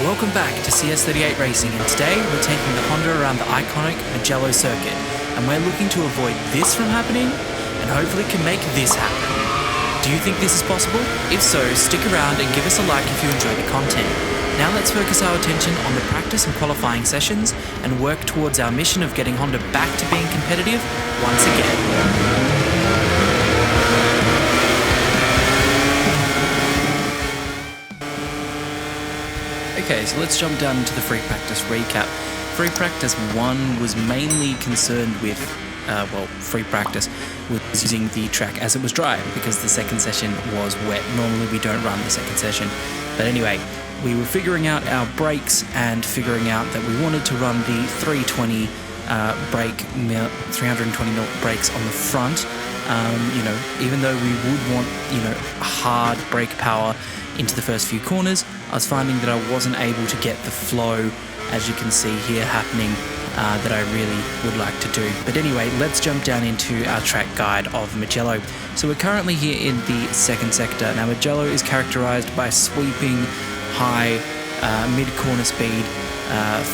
Welcome back to CS38 Racing, and today we're taking the Honda around the iconic Mugello Circuit, and we're looking to avoid this from happening and hopefully can make this happen. Do you think this is possible? If so, stick around and give us a like if you enjoy the content. Now let's focus our attention on the practice and qualifying sessions and work towards our mission of getting Honda back to being competitive once again. Okay, so let's jump down into the free practice recap. Free practice 1 was mainly concerned with, free practice was using the track as it was dry because the second session was wet. Normally we don't run the second session. But anyway, we were figuring out our brakes and figuring out that we wanted to run the 320 320mm brakes on the front. Even though we would want, hard brake power into the first few corners, I was finding that I wasn't able to get the flow, as you can see here, happening that I really would like to do. But anyway, let's jump down into our track guide of Mugello. So we're currently here in the second sector. Now Mugello is characterized by sweeping, high, mid-corner speed,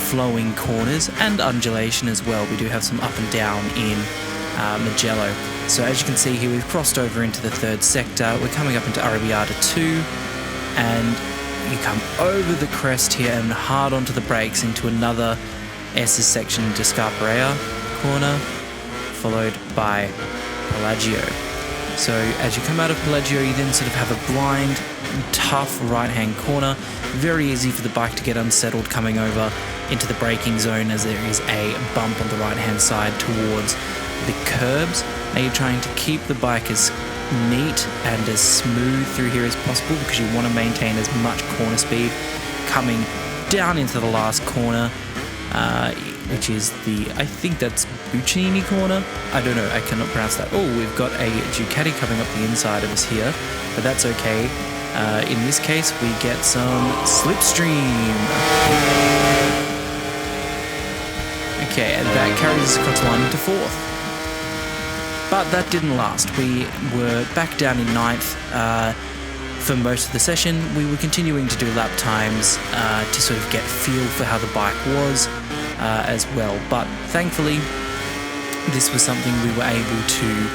flowing corners and undulation as well. We do have some up and down in Mugello. So as you can see here, we've crossed over into the third sector. We're coming up into Arrabbiata 2, and you come over the crest here and hard onto the brakes into another S's section into Scarperea corner, followed by Pelagio. So as you come out of Pelagio, you then sort of have a blind, tough right-hand corner. Very easy for the bike to get unsettled coming over into the braking zone, as there is a bump on the right-hand side towards the curbs. Now you're trying to keep the bike as neat and as smooth through here as possible because you want to maintain as much corner speed coming down into the last corner, which is I think that's Buccini corner. I don't know, I cannot pronounce that. Oh, we've got a Ducati coming up the inside of us here, but that's okay. In this case, we get some slipstream. Okay, and that carries us across the line into fourth. But that didn't last. We were back down in ninth for most of the session. We were continuing to do lap times to sort of get feel for how the bike was as well. But thankfully, this was something we were able to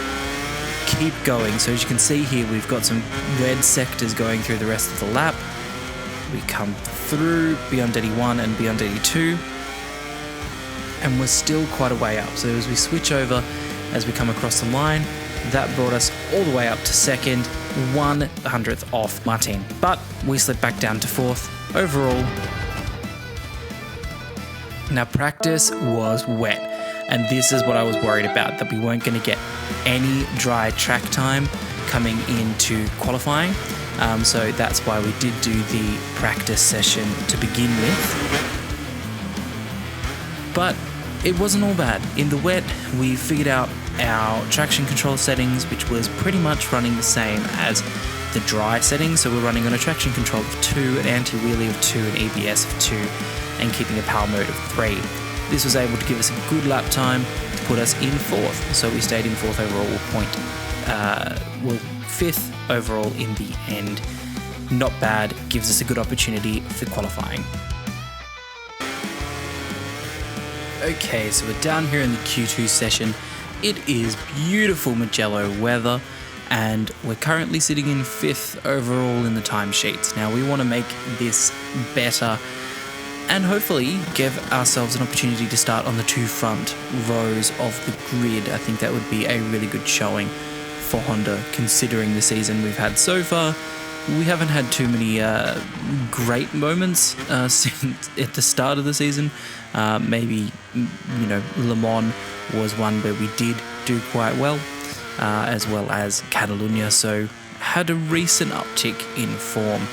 keep going. So as you can see here, we've got some red sectors going through the rest of the lap. We come through Ep.31 and Ep.32, and we're still quite a way up. So as we switch over, as we come across the line, that brought us all the way up to second, 1/100th off Martin. But we slipped back down to fourth overall. Now practice was wet, and this is what I was worried about, that we weren't going to get any dry track time coming into qualifying. So that's why we did do the practice session to begin with. But it wasn't all bad. In the wet, we figured out our traction control settings, which was pretty much running the same as the dry settings. So we're running on a traction control of 2, an anti-wheelie of 2, an ABS of 2, and keeping a power mode of 3. This was able to give us a good lap time to put us in fourth. So we stayed in fourth overall, fifth overall in the end. Not bad, gives us a good opportunity for qualifying. Okay, so we're down here in the Q2 session. It is beautiful Mugello weather, and we're currently sitting in fifth overall in the timesheets. Now we want to make this better and hopefully give ourselves an opportunity to start on the 2 front rows of the grid. I think that would be a really good showing for Honda, considering the season we've had so far. We haven't had too many great moments since at the start of the season. Maybe, Le Mans was one where we did do quite well, as well as Catalunya, so had a recent uptick in form.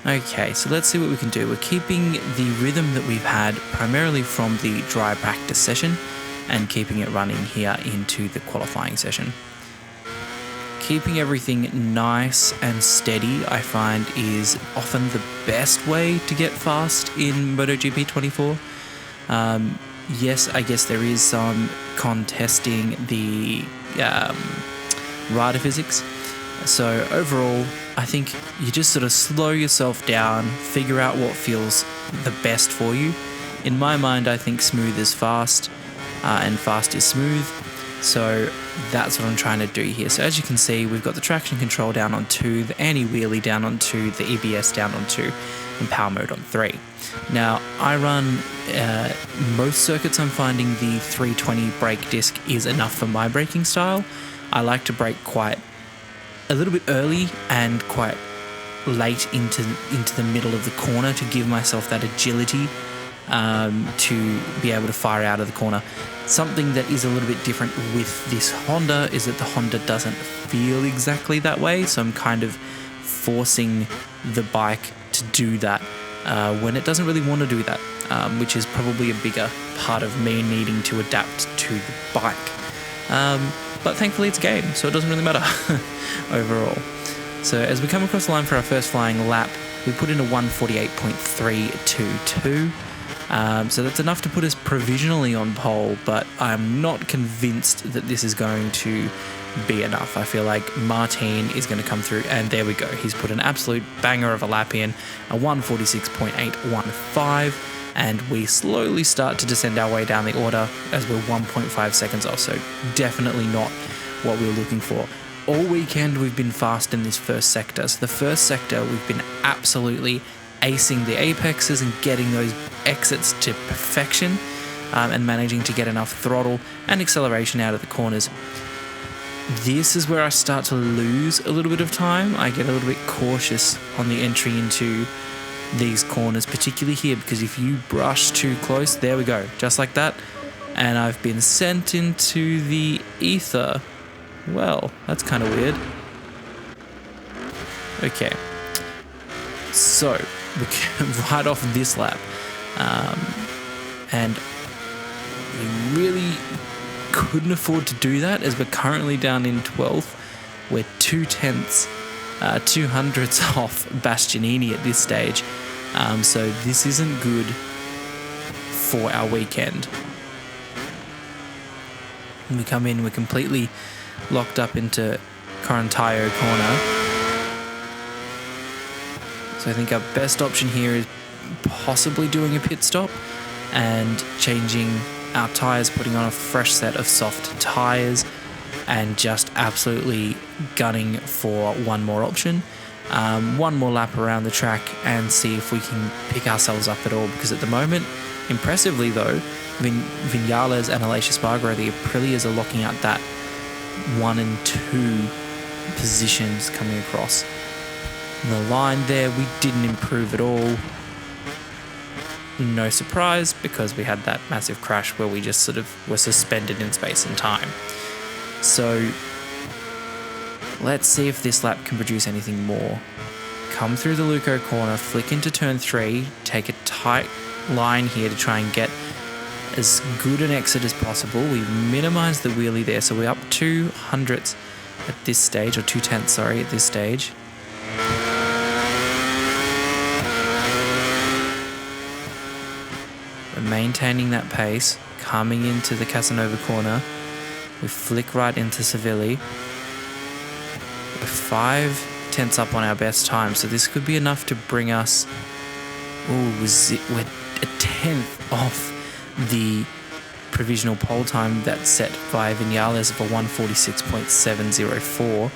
Okay, so let's see what we can do. We're keeping the rhythm that we've had primarily from the dry practice session and keeping it running here into the qualifying session. Keeping everything nice and steady, I find, is often the best way to get fast in MotoGP 24. Yes, I guess there is some contesting the rider physics. So overall, I think you just sort of slow yourself down, figure out what feels the best for you. In my mind, I think smooth is fast, and fast is smooth. So that's what I'm trying to do here. So as you can see, we've got the traction control down on 2, the anti-wheelie down on 2, the EBS down on 2, and power mode on 3. Now, I run most circuits. I'm finding the 320 brake disc is enough for my braking style. I like to brake quite a little bit early and quite late into the middle of the corner to give myself that agility to be able to fire out of the corner. Something that is a little bit different with this Honda is that the Honda doesn't feel exactly that way, so I'm kind of forcing the bike to do that when it doesn't really want to do that, which is probably a bigger part of me needing to adapt to the bike. But thankfully it's a game, so it doesn't really matter overall. So as we come across the line for our first flying lap, we put in a 1:48.322. So that's enough to put us provisionally on pole, but I'm not convinced that this is going to be enough. I feel like Martin is going to come through, and there we go. He's put an absolute banger of a lap in, a 1:46.815, and we slowly start to descend our way down the order as we're 1.5 seconds off, so definitely not what we were looking for. All weekend we've been fast in this first sector. So the first sector we've been absolutely acing the apexes and getting those exits to perfection, and managing to get enough throttle and acceleration out of the corners. This is where I start to lose a little bit of time. I get a little bit cautious on the entry into these corners, particularly here, because if you brush too close, there we go, just like that, and I've been sent into the ether. Well, that's kind of weird. Okay, so we can right off this lap, and we really couldn't afford to do that as we're currently down in 12th. We're 2/hundredths off Bastianini at this stage, so this isn't good for our weekend. When we come in, we're completely locked up into Corantayo corner. So I think our best option here is possibly doing a pit stop and changing our tyres, putting on a fresh set of soft tyres, and just absolutely gunning for one more option. One more lap around the track and see if we can pick ourselves up at all, because at the moment, impressively though, Vinales and Aleix Espargaro, the Aprilias, are locking out that 1 and 2 positions coming across the line there. We didn't improve at all. No surprise, because we had that massive crash where we just sort of were suspended in space and time. So let's see if this lap can produce anything more. Come through the Luco corner, flick into turn 3, take a tight line here to try and get as good an exit as possible. We've minimized the wheelie there, so we're up 2/hundredths at this stage, or 2/10ths, sorry, at this stage. We're maintaining that pace, coming into the Casanova corner. We flick right into Sevilli. We're 5/10ths up on our best time, so this could be enough to bring us... we're a 10th off the provisional pole time that's set by Vinales of a 1:46.704,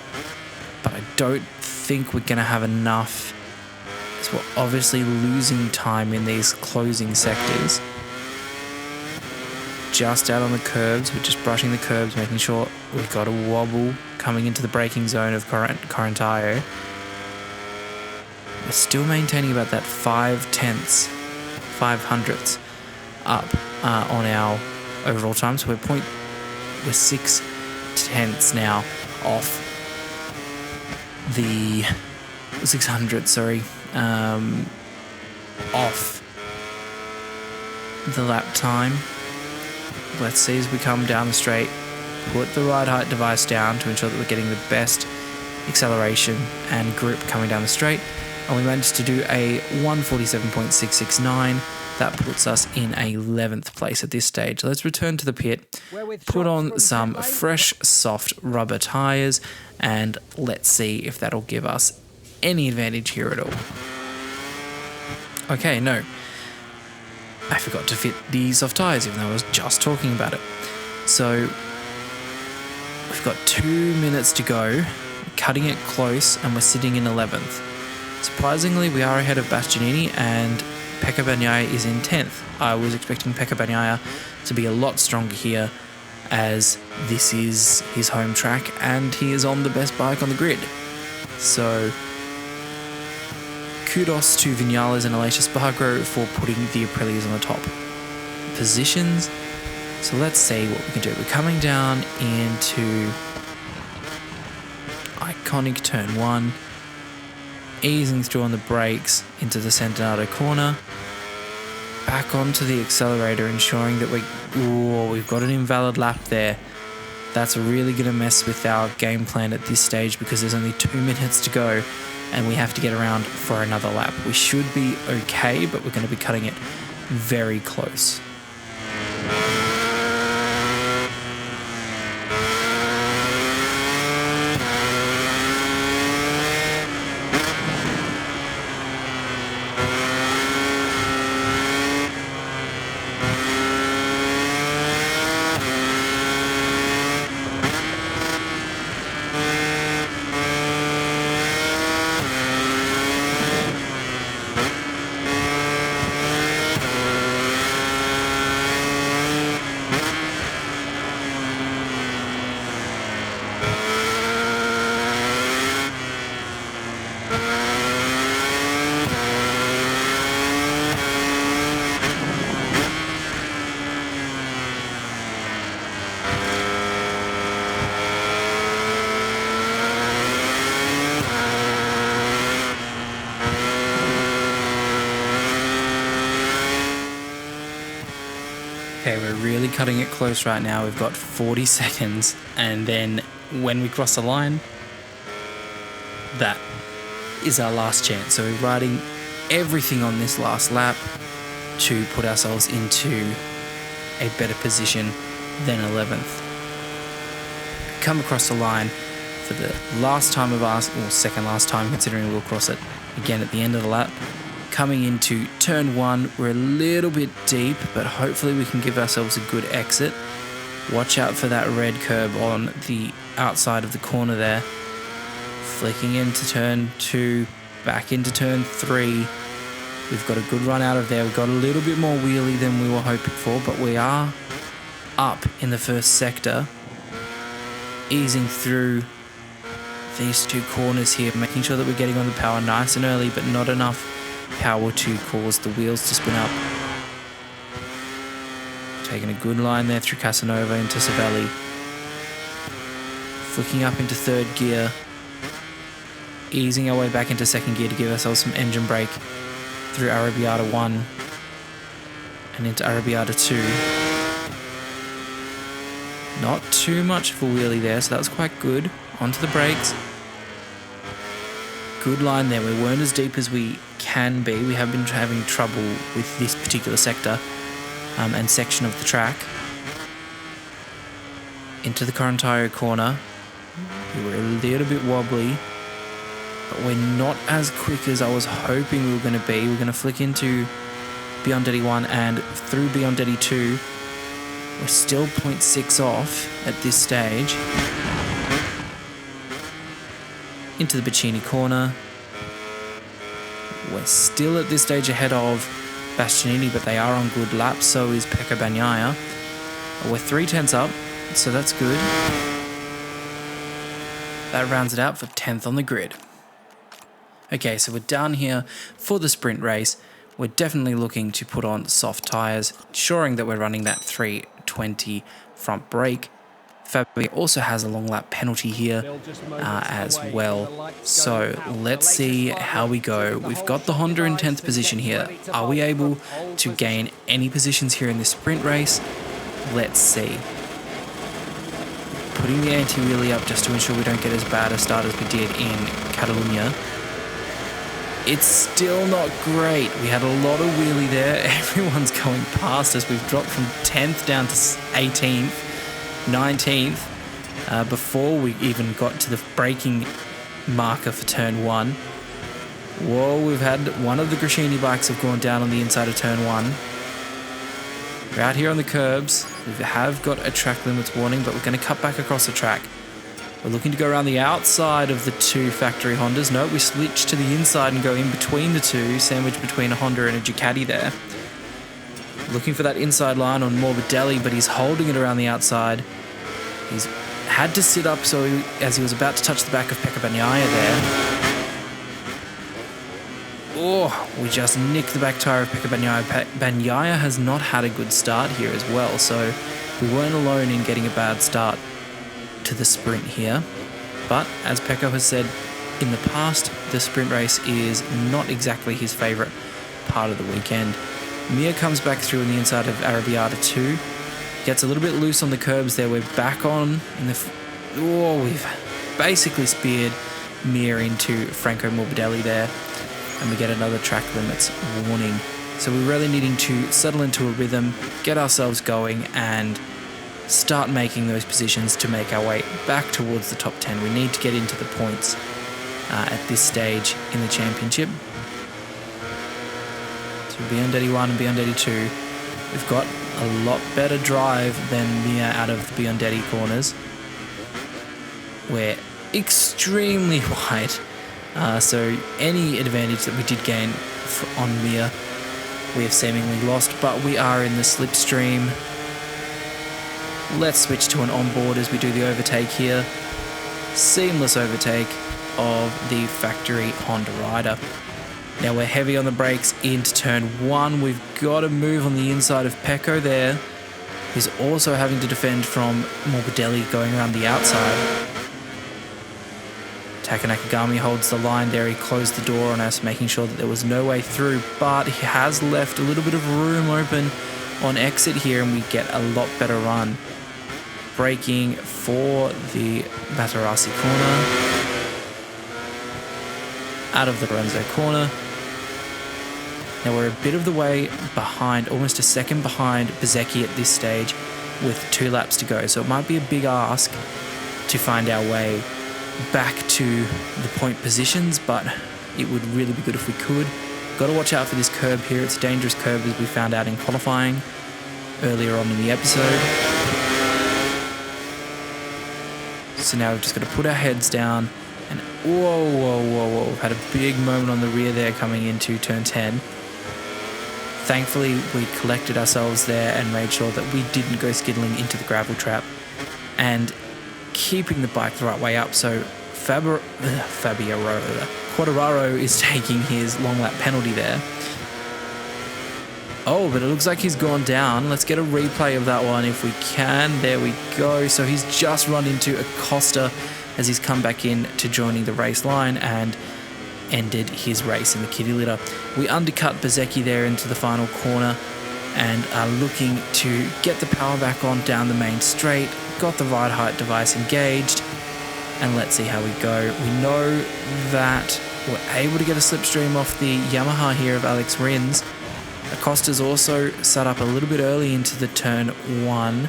but I don't think we're going to have enough, because we're obviously losing time in these closing sectors. Just out on the curbs, we're just brushing the curbs, making sure we've got a wobble coming into the braking zone of Corantayo. We're still maintaining about that 5/hundredths up on our overall time, so we're 6/10ths now off the 600, off the lap time. Let's see as we come down the straight, put the ride height device down to ensure that we're getting the best acceleration and grip coming down the straight, and we managed to do a 1:47.669. That puts us in 11th place at this stage. Let's return to the pit, put on some fresh, soft rubber tyres, and let's see if that'll give us any advantage here at all. Okay, no. I forgot to fit the soft tyres, even though I was just talking about it. So we've got 2 minutes to go, cutting it close, and we're sitting in 11th. Surprisingly, we are ahead of Bastianini, and Pecco Bagnaia is in 10th. I was expecting Pecco Bagnaia to be a lot stronger here, as this is his home track and he is on the best bike on the grid. So kudos to Vinales and Aleix Espargaro for putting the Aprilias on the top positions. So let's see what we can do. We're coming down into iconic turn 1, easing through on the brakes into the Centenario corner, back onto the accelerator, ensuring that we've got an invalid lap there. That's really going to mess with our game plan at this stage, because there's only 2 minutes to go and we have to get around for another lap. We should be okay, but we're going to be cutting it very close. Okay, we're really cutting it close right now. We've got 40 seconds, and then when we cross the line, that is our last chance. So we're riding everything on this last lap to put ourselves into a better position than 11th. Come across the line for the last time of ours, or second last time, considering we'll cross it again at the end of the lap. Coming into turn 1, we're a little bit deep, but hopefully we can give ourselves a good exit. Watch out for that red curb on the outside of the corner there. Flicking into turn 2, back into turn 3. We've got a good run out of there. We've got a little bit more wheelie than we were hoping for, but we are up in the first sector, easing through these 2 corners here, making sure that we're getting on the power nice and early, but not enough power to cause the wheels to spin up. Taking a good line there through Casanova into Savelli. Flicking up into 3rd gear. Easing our way back into 2nd gear to give ourselves some engine brake through Arrabbiata 1 and into Arrabbiata 2. Not too much of a wheelie there, so that was quite good. Onto the brakes. Good line there. We weren't as deep as we can be. We have been having trouble with this particular sector and section of the track. Into the Corontario corner. We were a little bit wobbly, but we're not as quick as I was hoping we were going to be. We're going to flick into Biondetti 1 and through Biondetti 2. We're still 0.6 off at this stage. Into the Bacchini corner. We're still at this stage ahead of Bastianini, but they are on good laps, so is Pecco Bagnaia. We're 3/10 up, so that's good. That rounds it out for 10th on the grid. Okay, so we're down here for the sprint race. We're definitely looking to put on soft tyres, ensuring that we're running that 320 front brake. Fabio also has a long lap penalty here as well. So let's see how we go. We've got the Honda in 10th position here. Are we able to gain any positions here in this sprint race? Let's see. Putting the anti-wheelie up just to ensure we don't get as bad a start as we did in Catalunya. It's still not great. We had a lot of wheelie there. Everyone's going past us. We've dropped from 10th down to 18th. 19th before we even got to the braking marker for turn 1. Whoa, we've had one of the Grashini bikes have gone down on the inside of turn 1. We're out here on the curbs. We have got a track limits warning, but we're going to cut back across the track. We're looking to go around the outside of the two factory Hondas. No, we switch to the inside and go in between the two, sandwiched between a Honda and a Ducati there. Looking for that inside line on Morbidelli, but he's holding it around the outside. He's had to sit up as he was about to touch the back of Pekka Bagnaia there. Oh, we just nicked the back tyre of Pekka Bagnaia. Bagnaia has not had a good start here as well, so we weren't alone in getting a bad start to the sprint here. But as Pekka has said in the past, the sprint race is not exactly his favourite part of the weekend. Mir comes back through on the inside of Arrabbiata 2. Gets a little bit loose on the curbs there. We're back on in the... we've basically speared Mir into Franco Morbidelli there. And we get another track limits warning. So we're really needing to settle into a rhythm, get ourselves going, and start making those positions to make our way back towards the top 10. We need to get into the points at this stage in the championship. So Biondetti 1 and Biondetti 2, we've got a lot better drive than Mir out of the Biondetti corners. We're extremely wide. So any advantage that we did gain on Mir, we have seemingly lost, but we are in the slipstream. Let's switch to an onboard as we do the overtake here. Seamless overtake of the factory Honda rider. Now we're heavy on the brakes into turn 1. We've got to move on the inside of Pecco there. He's also having to defend from Morbidelli going around the outside. Taka Nakagami holds the line there. He closed the door on us, making sure that there was no way through, but he has left a little bit of room open on exit here, and we get a lot better run. Braking for the Matarasi corner. Out of the Lorenzo corner. Now we're a bit of the way behind, almost a second behind Bezzecchi at this stage with 2 laps to go, so it might be a big ask to find our way back to the point positions, but it would really be good if we could. Got to watch out for this curb here. It's a dangerous curb, as we found out in qualifying earlier on in the episode. So now we've just got to put our heads down and whoa. We've had a big moment on the rear there coming into turn 10. Thankfully, we collected ourselves there and made sure that we didn't go skiddling into the gravel trap and keeping the bike the right way up. So Quartararo is taking his long lap penalty there. Oh, but it looks like he's gone down. Let's get a replay of that one if we can. There we go. So he's just run into Acosta as he's come back in to joining the race line and ended his race in the kitty litter. We undercut Bezzecchi there into the final corner and are looking to get the power back on down the main straight. Got the ride height device engaged, and let's see how we go. We know that we're able to get a slipstream off the Yamaha here of Alex Rins. Acosta's also set up a little bit early into the turn 1,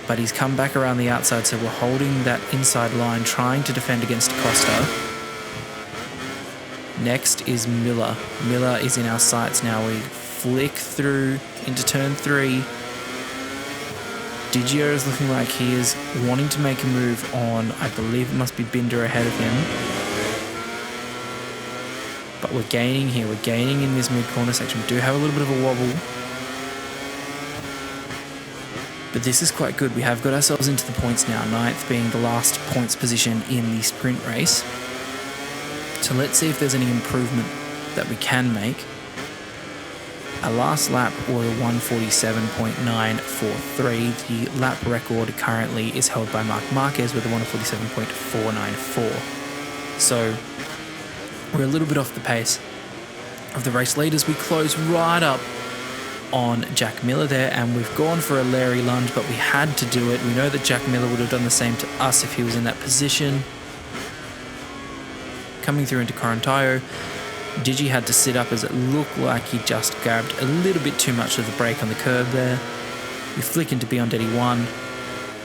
but he's come back around the outside, so we're holding that inside line, trying to defend against Acosta. Next is Miller. Miller is in our sights now. We flick through into turn 3. Digio is looking like he is wanting to make a move on, I believe it must be Binder ahead of him. But we're gaining here. We're gaining in this mid-corner section. We do have a little bit of a wobble. But this is quite good. We have got ourselves into the points now, 9th being the last points position in the sprint race. So let's see if there's any improvement that we can make. Our last lap was 147.943. The lap record currently is held by Marc Marquez with a 147.494. So we're a little bit off the pace of the race leaders. We close right up on Jack Miller there, and we've gone for a Larry lunge, but we had to do it. We know that Jack Miller would have done the same to us if he was in that position. Coming through into Corantayo, Digi had to sit up as it looked like he just grabbed a little bit too much of the brake on the curb there. We flick into Biondetti 1.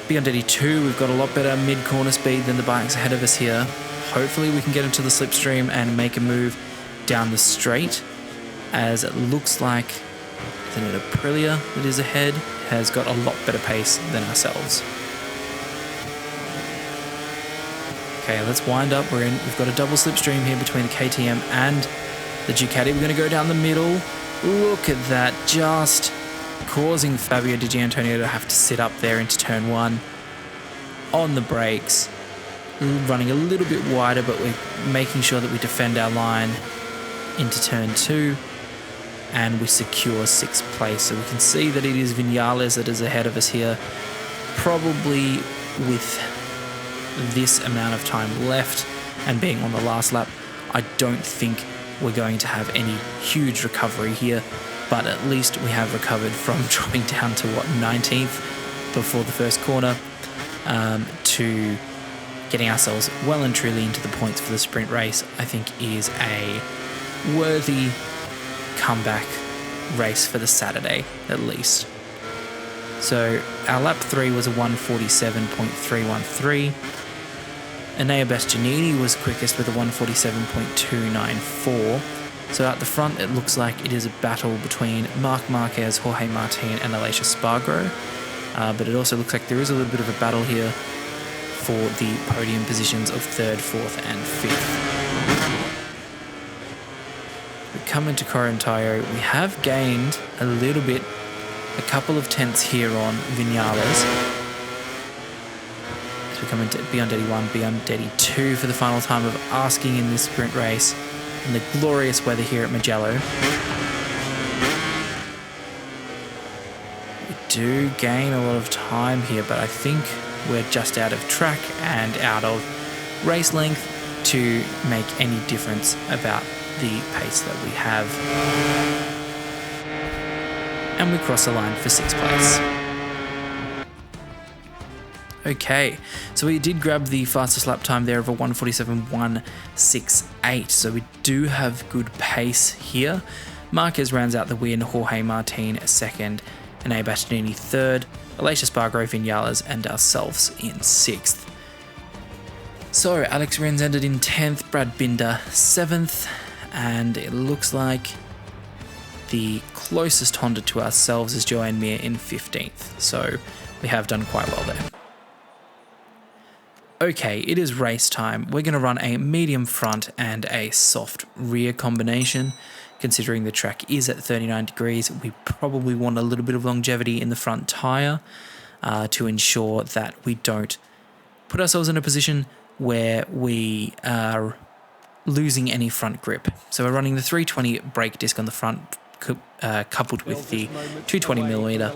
Biondetti 2, we've got a lot better mid-corner speed than the bikes ahead of us here. Hopefully we can get into the slipstream and make a move down the straight, as it looks like the Aprilia that is ahead has got a lot better pace than ourselves. Okay, let's wind up. We've got a double slipstream here between the KTM and the Ducati. We're going to go down the middle. Look at that, just causing Fabio Di Giannantonio to have to sit up there into turn 1 on the brakes, running a little bit wider, but we're making sure that we defend our line into turn 2, and we secure 6th place. So we can see that it is Vinales that is ahead of us here, probably with this amount of time left and being on the last lap. I don't think we're going to have any huge recovery here, but at least we have recovered from dropping down to 19th before the first corner, to getting ourselves well and truly into the points for the sprint race. I think is a worthy comeback race for the Saturday at least. So our lap 3 was a 147.313. Enea Bastianini was quickest with a 147.294. So at the front, it looks like it is a battle between Marc Marquez, Jorge Martin, and Aleix Espargaro. But it also looks like there is a little bit of a battle here for the podium positions of 3rd, 4th, and 5th. We come into Correntaio. We have gained a little bit, a couple of tenths here on Vinales. We come into Beyond81, Beyond82 for the final time of asking in this sprint race in the glorious weather here at Mugello. We do gain a lot of time here, but I think we're just out of track and out of race length to make any difference about the pace that we have. And we cross the line for 6th place. Okay, so we did grab the fastest lap time there of a 147.168, so we do have good pace here. Marquez rounds out the win, Jorge Martin 2nd, Enea Bastianini 3rd, Aleix Espargaro, Vinales, and ourselves in 6th. So Alex Rins ended in 10th, Brad Binder 7th, and it looks like the closest Honda to ourselves is Joan Mir in 15th, so we have done quite well there. Okay, it is race time. We're going to run a medium front and a soft rear combination. Considering the track is at 39 degrees, we probably want a little bit of longevity in the front tyre to ensure that we don't put ourselves in a position where we are losing any front grip. So we're running the 320 brake disc on the front, coupled with the 220mm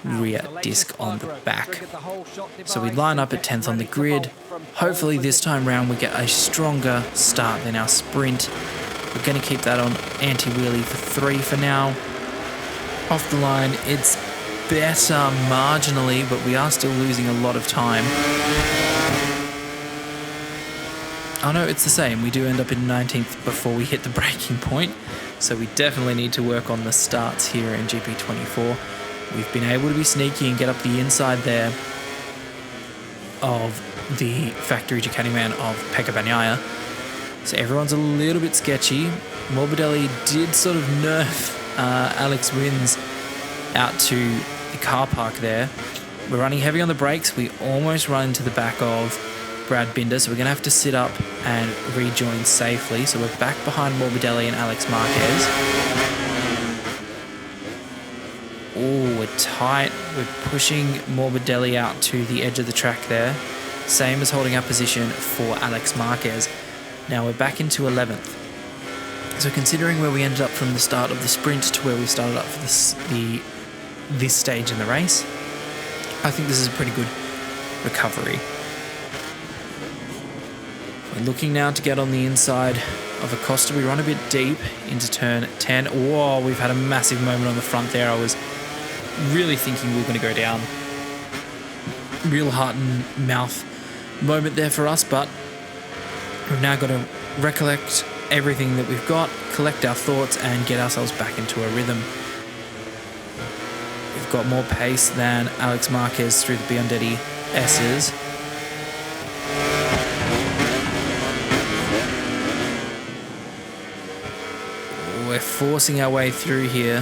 rear disc on the back. So we line up at 10th on the grid. Hopefully this time round we get a stronger start than our sprint. We're going to keep that on anti-wheelie for 3 for now. Off the line, it's better marginally, but we are still losing a lot of time. Oh no, it's the same. We do end up in 19th before we hit the braking point. So we definitely need to work on the starts here in GP24. We've been able to be sneaky and get up the inside there of the factory Ducati man of Pecco Bagnaia. So everyone's a little bit sketchy. Morbidelli did sort of nerf Alex Rins out to the car park there. We're running heavy on the brakes. We almost run into the back of Brad Binder, so we're going to have to sit up and rejoin safely. So we're back behind Morbidelli and Alex Marquez. Oh, we're tight. We're pushing Morbidelli out to the edge of the track there. Same as holding our position for Alex Marquez. Now we're back into 11th. So considering where we ended up from the start of the sprint to where we started up for this stage in the race, I think this is a pretty good recovery. We're looking now to get on the inside of Acosta. We run a bit deep into turn 10. Whoa, we've had a massive moment on the front there. I was really thinking we were going to go down. Real heart and mouth moment there for us, but we've now got to recollect everything that we've got, collect our thoughts, and get ourselves back into a rhythm. We've got more pace than Alex Marquez through the Biondetti S's. forcing our way through here.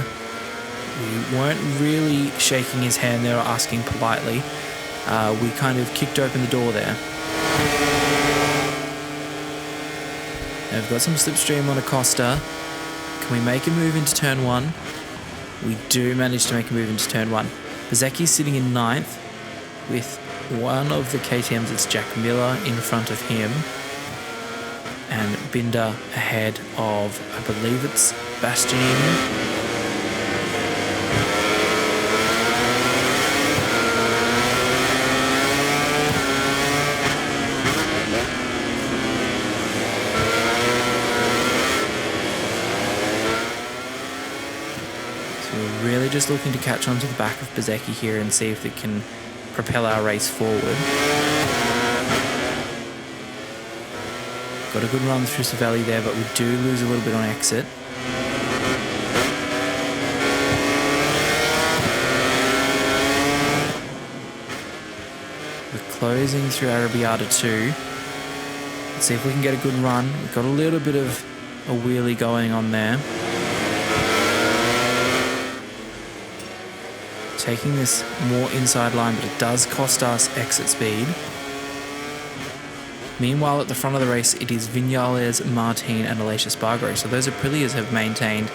We weren't really shaking his hand there or asking politely. We kind of kicked open the door there. Now we've got some slipstream on Acosta. Can we make a move into turn 1? We do manage to make a move into turn 1. Bezecchi's sitting in 9th with one of the KTMs, it's Jack Miller, in front of him. And Binder ahead of, I believe it's Bastianini. Really just looking to catch onto the back of Bezecchi here and see if it can propel our race forward. Got a good run through Savelli there, but we do lose a little bit on exit. We're closing through Arrabbiata too. Let's see if we can get a good run. We've got a little bit of a wheelie going on there. Taking this more inside line, but it does cost us exit speed. Meanwhile, at the front of the race, it is Viñales, Martin, and Aleix Espargaro. So those Aprilias have maintained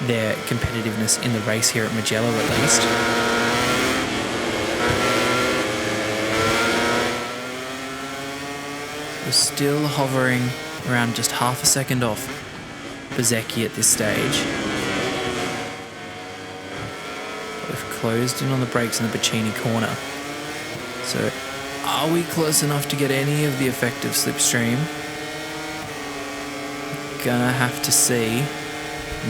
their competitiveness in the race here at Mugello, at least. We're still hovering around just half a second off Bezecchi at this stage. Closed in on the brakes in the Bacchini corner. So are we close enough to get any of the effective slipstream? Gonna have to see.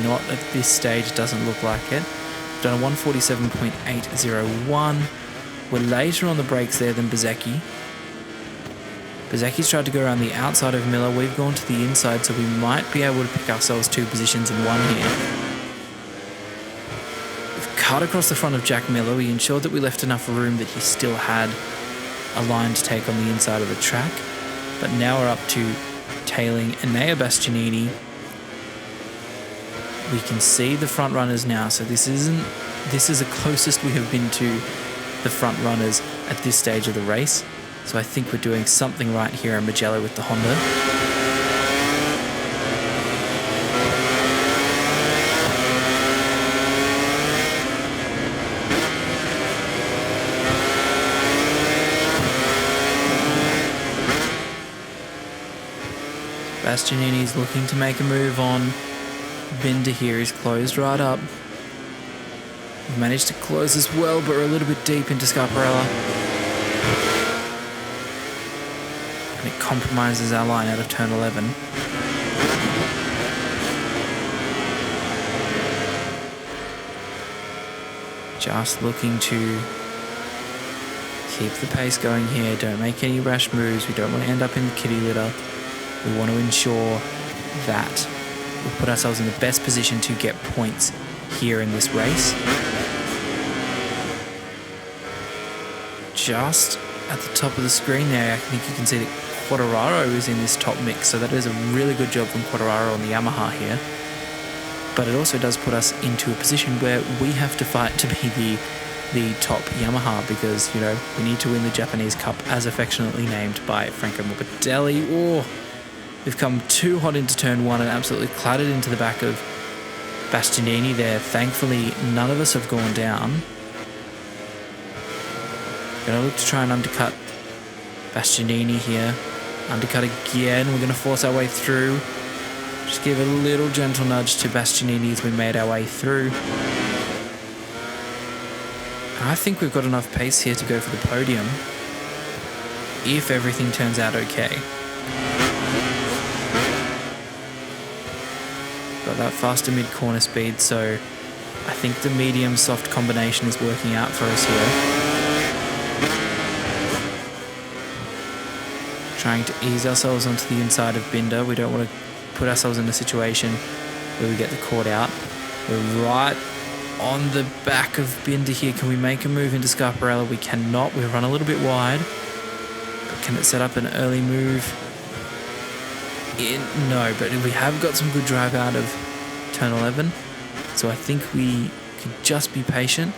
Not at this stage, doesn't look like it. We've done a 147.801. We're later on the brakes there than Bezecchi. Bezecchi's tried to go around the outside of Miller. We've gone to the inside, so we might be able to pick ourselves 2 positions in 1 here. Cut across the front of Jack Miller. We ensured that we left enough room that he still had a line to take on the inside of the track. But now we're up to tailing Enea Bastianini. We can see the front runners now, so this is the closest we have been to the front runners at this stage of the race. So I think we're doing something right here in Mugello with the Honda. Bastianini's looking to make a move on Binder here. He's closed right up. We've managed to close as well, but we're a little bit deep into Scarparella. And it compromises our line out of turn 11. Just looking to keep the pace going here. Don't make any rash moves. We don't want to end up in the kitty litter. We want to ensure that we put ourselves in the best position to get points here in this race. Just at the top of the screen there, I think you can see that Quartararo is in this top mix, so that is a really good job from Quartararo on the Yamaha here. But it also does put us into a position where we have to fight to be the top Yamaha, because, you know, we need to win the Japanese Cup, as affectionately named by Franco Morbidelli. Oh, we've come too hot into turn 1 and absolutely clattered into the back of Bastianini there. Thankfully, none of us have gone down. Gonna look to try and undercut Bastianini here. Undercut again. We're gonna force our way through. Just give a little gentle nudge to Bastianini as we made our way through. I think we've got enough pace here to go for the podium, if everything turns out okay. Got that faster mid-corner speed, so I think the medium-soft combination is working out for us here. Trying to ease ourselves onto the inside of Binder. We don't want to put ourselves in a situation where we get the caught out. We're right on the back of Binder here. Can we make a move into Scarparella? We cannot. We run a little bit wide. But can it set up an early move? No, but we have got some good drive out of turn 11. So I think we could just be patient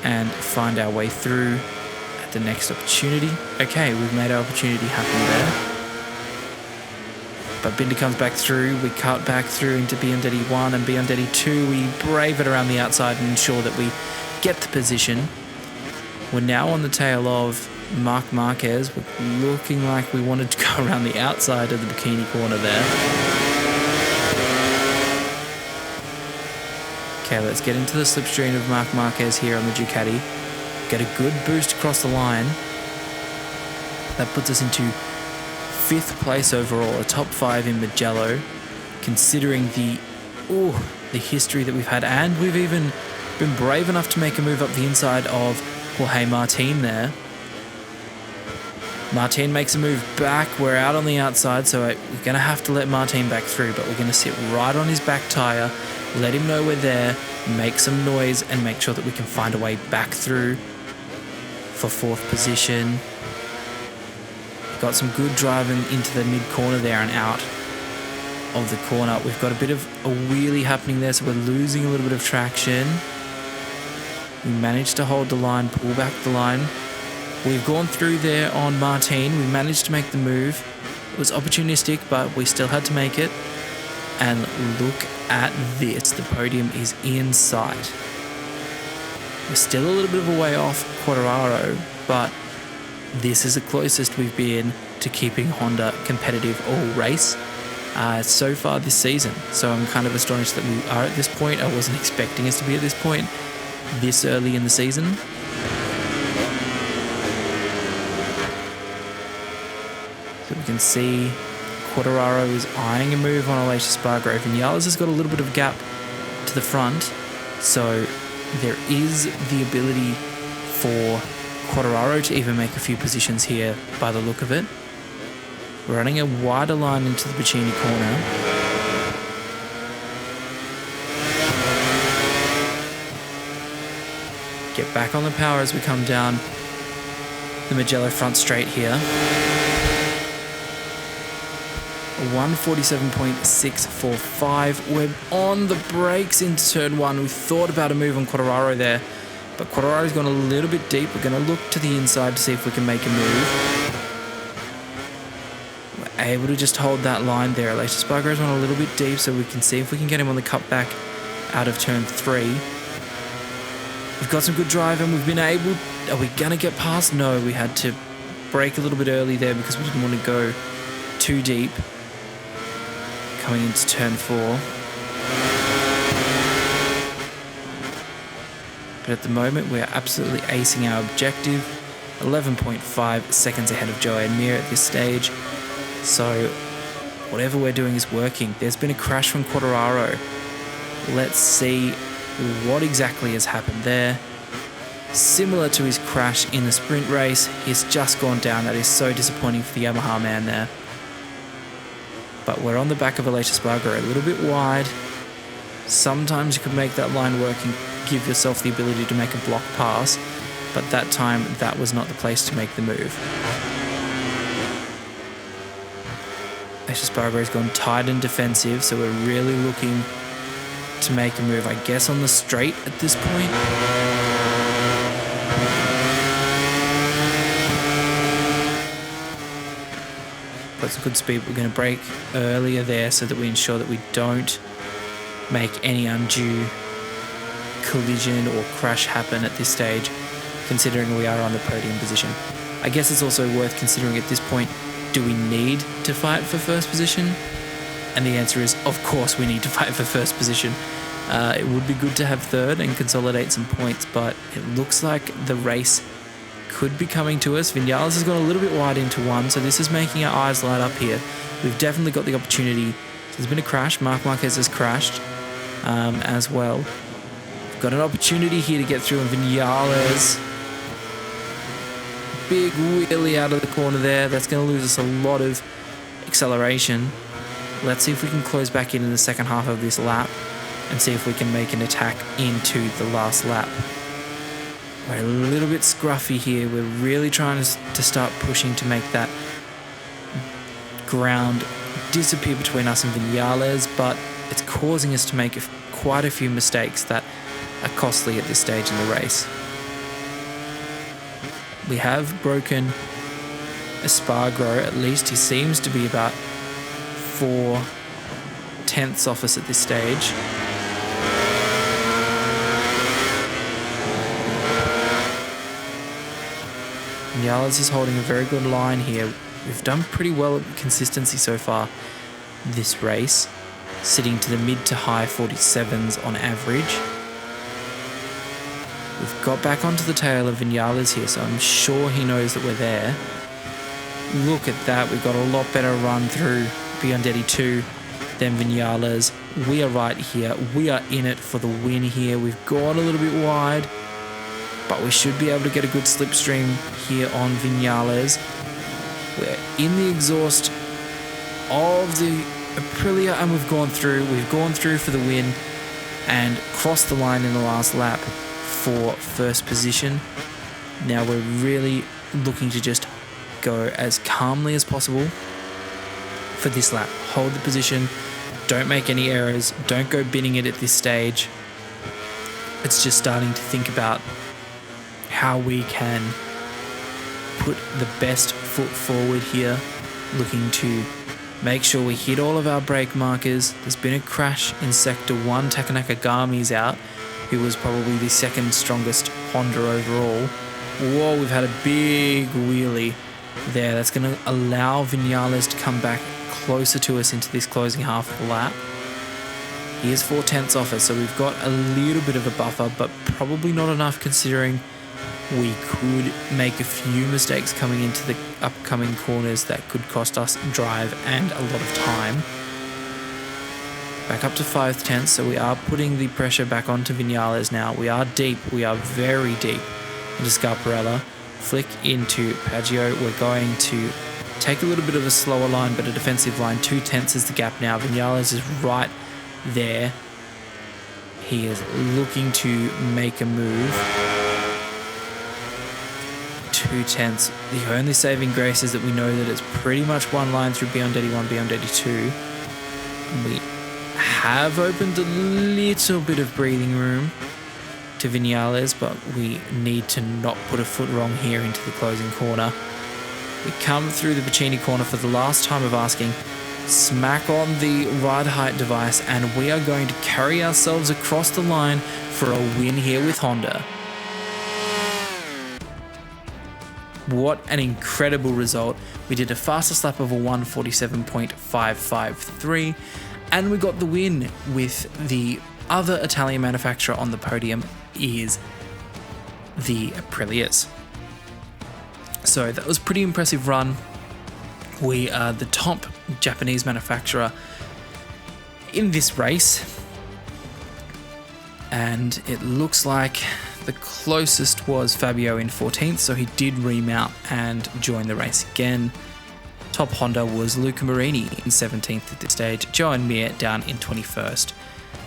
and find our way through at the next opportunity. Okay, we've made our opportunity happen there. But Binder comes back through, we cut back through into BMW1 and BMW2. We brave it around the outside and ensure that we get the position. We're now on the tail of Marc Marquez. We're looking like we wanted to go around the outside of the bikini corner there. Okay, let's get into the slipstream of Marc Marquez here on the Ducati. Get a good boost across the line. That puts us into 5th place overall, a top 5 in Mugello, considering the history that we've had, and we've even been brave enough to make a move up the inside of Jorge Martin there. Martin makes a move back. We're out on the outside, so we're going to have to let Martin back through, but we're going to sit right on his back tyre, let him know we're there, make some noise, and make sure that we can find a way back through for 4th position. Got some good driving into the mid-corner there and out of the corner. We've got a bit of a wheelie happening there, so we're losing a little bit of traction. We managed to hold the line, pull back the line. We've gone through there on Martin. We managed to make the move. It was opportunistic, but we still had to make it. And look at this. The podium is in sight. We're still a little bit of a way off Quartararo, but this is the closest we've been to keeping Honda competitive all race so far this season. So I'm kind of astonished that we are at this point. I wasn't expecting us to be at this point this early in the season. So we can see Quartararo is eyeing a move on Aleix Espargaro. Vinales has got a little bit of a gap to the front, so there is the ability for Quartararo to even make a few positions here by the look of it. We're running a wider line into the Bacchini corner. Get back on the power as we come down the Mugello front straight here. 147.645. We're on the brakes into turn 1. We thought about a move on Quartararo there, but Quartararo's gone a little bit deep. We're going to look to the inside to see if we can make a move. We're able to just hold that line there. Aleix Espargaro's gone a little bit deep, so we can see if we can get him on the cutback out of turn 3. We've got some good drive, and we've been able... Are we going to get past? No, we had to brake a little bit early there because we didn't want to go too deep. Coming into turn 4. But at the moment, we're absolutely acing our objective. 11.5 seconds ahead of Joan Mir at this stage. So whatever we're doing is working. There's been a crash from Quartararo. Let's see what exactly has happened there. Similar to his crash in the sprint race, he's just gone down. That is so disappointing for the Yamaha man there. But we're on the back of Aleix Espargaro, a little bit wide. Sometimes you could make that line work and give yourself the ability to make a block pass, but that time that was not the place to make the move. Aleix Espargaro's gone tight and defensive, so we're really looking to make a move, I guess, on the straight at this point. That's a good speed. We're going to brake earlier there so that we ensure that we don't make any undue collision or crash happen at this stage, considering we are on the podium position. I guess it's also worth considering at this point, do we need to fight for first position? And the answer is, of course we need to fight for first position. It would be good to have third and consolidate some points, but it looks like the race could be coming to us. Vinales has gone a little bit wide into 1, so this is making our eyes light up here. We've definitely got the opportunity. There's been a crash. Marc Marquez has crashed as well. We've got an opportunity here to get through, and Vinales, big wheelie out of the corner there. That's going to lose us a lot of acceleration. Let's see if we can close back in the second half of this lap and see if we can make an attack into the last lap. We're a little bit scruffy here. We're really trying to start pushing to make that ground disappear between us and Vinales, but it's causing us to make quite a few mistakes that are costly at this stage in the race. We have broken Espargaro, at least he seems to be about 4/10ths off us at this stage. Vinales is holding a very good line here. We've done pretty well at consistency so far this race, sitting to the mid to high 47s on average. We've got back onto the tail of Vinales here, so I'm sure he knows that we're there. Look at that, we've got a lot better run through Biondetti 2 than Vinales. We are right here, we are in it for the win here. We've gone a little bit wide, but we should be able to get a good slipstream here on Vinales. We're in the exhaust of the Aprilia and we've gone through for the win and crossed the line in the last lap for first position. Now we're really looking to just go as calmly as possible for this lap. Hold the position, don't make any errors, don't go binning it at this stage. It's just starting to think about how we can put the best foot forward here, looking to make sure we hit all of our brake markers. There's been a crash in Sector 1. Taka Nakagami's out, who was probably the second strongest Honda overall. Whoa, we've had a big wheelie there. That's going to allow Vinales to come back closer to us into this closing half of the lap. He is 4/10ths off us, so we've got a little bit of a buffer, but probably not enough considering we could make a few mistakes coming into the upcoming corners that could cost us drive and a lot of time. Back up to 5/10ths, so we are putting the pressure back onto Vinales now. We are deep, we are very deep into Scarparella. Flick into Paggio. We're going to take a little bit of a slower line, but a defensive line. 2/10ths is the gap now. Vinales is right there. He is looking to make a move. 2/10ths. The only saving grace is that we know that it's pretty much one line through Biondetti 1, Biondetti 2. We have opened a little bit of breathing room to Vinales, but we need to not put a foot wrong here into the closing corner. We come through the Pacini corner for the last time of asking, smack on the ride height device, and we are going to carry ourselves across the line for a win here with Honda. What an incredible result. We did a fastest lap of a 1:47.553, and we got the win with the other Italian manufacturer on the podium is the Aprilias. So that was a pretty impressive run. We are the top Japanese manufacturer in this race, and it looks like the closest was Fabio in 14th, so he did remount and join the race again. Top Honda was Luca Marini in 17th at this stage, Joan Mir down in 21st,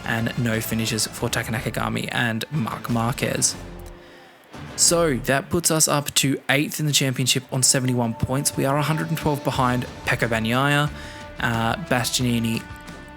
and no finishes for Taka Nakagami and Marc Marquez. So that puts us up to 8th in the championship on 71 points. We are 112 behind Pecco Bagnaia. Bastianini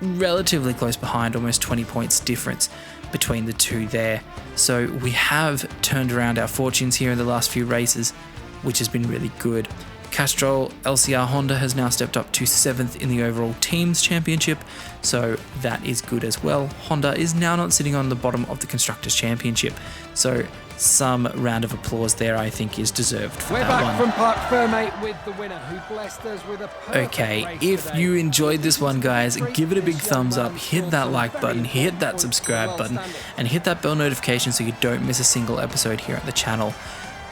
relatively close behind, almost 20 points difference between the two there. So we have turned around our fortunes here in the last few races, which has been really good. Castrol LCR Honda has now stepped up to 7th in the overall teams championship, so that is good as well. Honda is now not sitting on the bottom of the Constructors Championship, so some round of applause there I think is deserved for that one. We're back from Parc Ferme with the winner who blessed us with a okay, if you enjoyed this one guys, give it a big thumbs up, hit that like button, hit that subscribe button, and hit that bell notification so you don't miss a single episode here at the channel.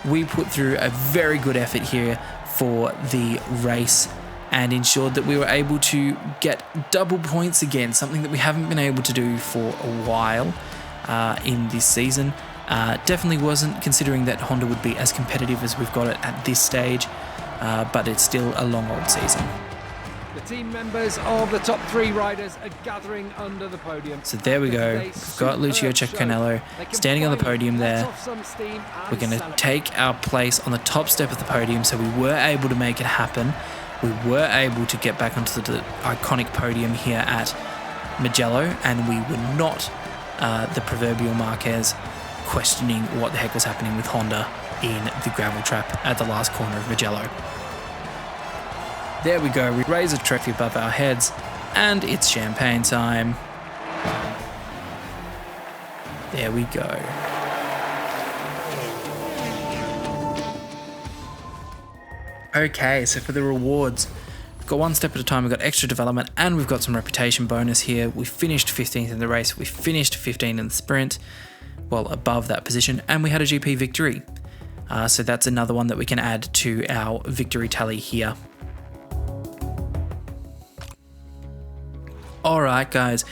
We put through a very good effort here for the race and ensured that we were able to get double points again, something that we haven't been able to do for a while in this season. Definitely wasn't considering that Honda would be as competitive as we've got it at this stage, but it's still a long old season. The team members of the top 3 riders are gathering under the podium. So there we go. We've got Lucio Cecchinello standing on the podium there. We're going to take our place on the top step of the podium, so we were able to make it happen. We were able to get back onto the iconic podium here at Mugello, and we were not the proverbial Marquez questioning what the heck was happening with Honda in the gravel trap at the last corner of Mugello. There we go, we raise a trophy above our heads, and it's champagne time. There we go. Okay, so for the rewards, we've got one step at a time, we've got extra development, and we've got some reputation bonus here. We finished 15th in the race, we finished 15th in the sprint, well above that position, and we had a GP victory. So that's another one that we can add to our victory tally here. Alright guys,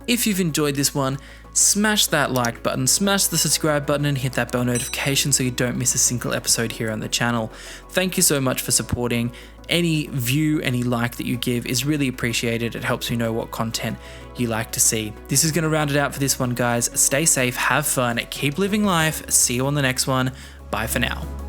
if you've enjoyed this one, smash that like button, smash the subscribe button, and hit that bell notification so you don't miss a single episode here on the channel. Thank you so much for supporting. Any view, any like that you give is really appreciated. It helps me know what content you like to see. This is going to round it out for this one, guys. Stay safe, have fun, keep living life. See you on the next one. Bye for now.